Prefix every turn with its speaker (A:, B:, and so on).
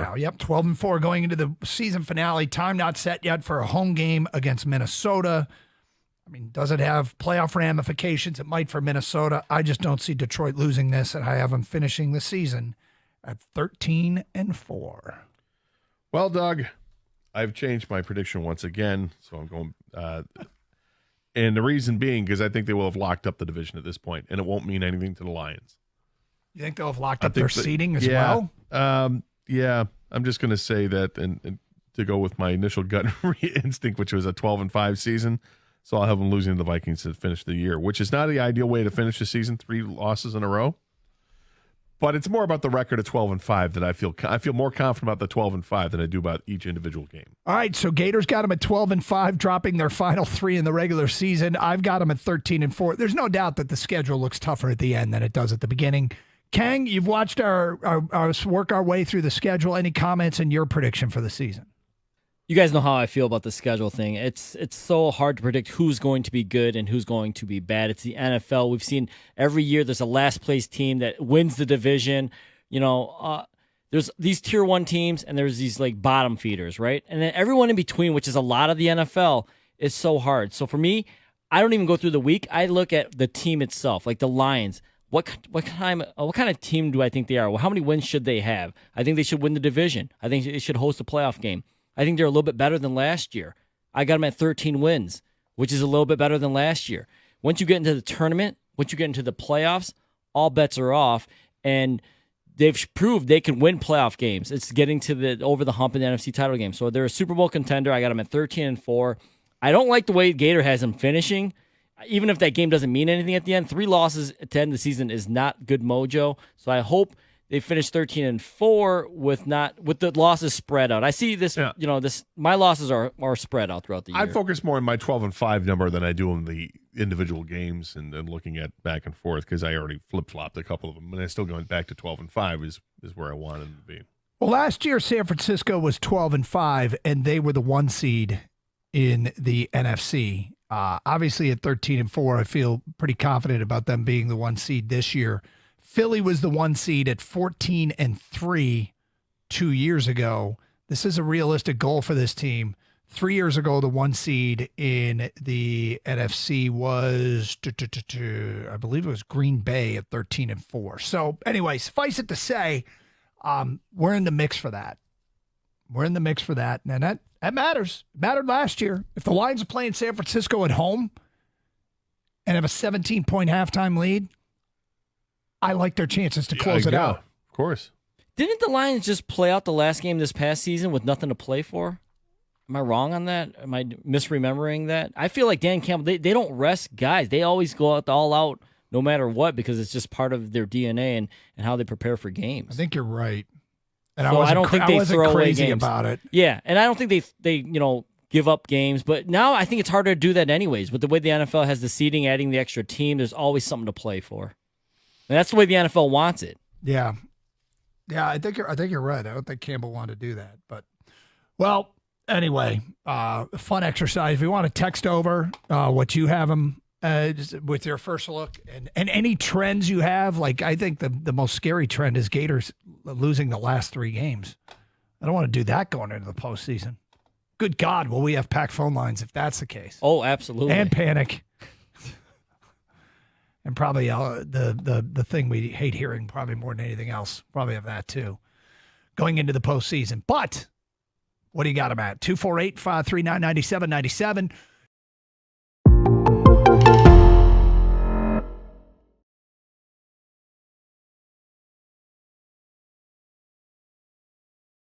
A: now. Yep, 12-4 going into the season finale. Time not set yet for a home game against Minnesota. I mean, does it have playoff ramifications? It might for Minnesota. I just don't see Detroit losing this, and I have them finishing the season at 13-4.
B: Well, Doug, I've changed my prediction once again, so I'm going. And the reason being because I think they will have locked up the division at this point, and it won't mean anything to the Lions.
A: You think they'll have locked up their seeding as well?
B: Yeah, I'm just going to say that, and to go with my initial gut instinct, which was a 12-5 season. So I'll have them losing to the Vikings to finish the year, which is not the ideal way to finish the season, 3 losses in a row. But it's more about the record of 12-5 that I feel more confident about the 12-5 than I do about each individual game.
A: All right, so Gators got them at 12-5, dropping their final 3 in the regular season. I've got them at 13-4. There's no doubt that the schedule looks tougher at the end than it does at the beginning. Kang, you've watched our work our way through the schedule. Any comments in your prediction for the season?
C: You guys know how I feel about the schedule thing. It's so hard to predict who's going to be good and who's going to be bad. It's the NFL. We've seen every year there's a last place team that wins the division. There's these tier 1 teams and there's these like bottom feeders, right? And then everyone in between, which is a lot of the NFL, is so hard. So for me, I don't even go through the week. I look at the team itself, like the Lions. What kind of team do I think they are? Well, how many wins should they have? I think they should win the division. I think they should host a playoff game. I think they're a little bit better than last year. I got them at 13 wins, which is a little bit better than last year. Once you get into the tournament, once you get into the playoffs, all bets are off, and they've proved they can win playoff games. It's getting to over the hump in the NFC title game. So they're a Super Bowl contender. I got them at 13-4. I don't like the way Gator has them finishing. Even if that game doesn't mean anything at the end, 3 losses to end the season is not good mojo. So I hope they finished 13-4 with the losses spread out. I see this, my losses are spread out throughout the year.
B: I focus more on my 12-5 number than I do on the individual games and looking at back and forth because I already flip-flopped a couple of them, and I still going back to 12-5 is where I wanted them to be.
A: Well, last year San Francisco was 12-5, and they were the 1 seed in the NFC. Obviously at 13-4, I feel pretty confident about them being the 1 seed this year. Philly was the 1 seed at 14-3 2 years ago. This is a realistic goal for this team. 3 years ago, the 1 seed in the NFC was, I believe it was Green Bay at 13-4. So anyway, suffice it to say, we're in the mix for that. We're in the mix for that. And that matters. It mattered last year. If the Lions are playing San Francisco at home and have a 17-point halftime lead, I like their chances to close it out.
B: Of course.
C: Didn't the Lions just play out the last game this past season with nothing to play for? Am I wrong on that? Am I misremembering that? I feel like Dan Campbell, they don't rest guys. They always go out all out no matter what because it's just part of their DNA and how they prepare for games.
A: I think you're right. And
C: so I don't think they throw away games
A: about it.
C: Yeah, and I don't think they give up games. But now I think it's harder to do that anyways. With the way the NFL has the seeding, adding the extra team, there's always something to play for. And that's the way the NFL wants it.
A: Yeah. I think you're right. I don't think Campbell wanted to do that. But, well, anyway, fun exercise. If you want to text over what you have them with your first look and any trends you have, like I think the most scary trend is Gators losing the last 3 games. I don't want to do that going into the postseason. Good God, will we have packed phone lines if that's the case?
C: Oh, absolutely.
A: And panic. And probably the thing we hate hearing probably more than anything else. Probably have that too. Going into the postseason. But what do you got them at? 248-539-9797.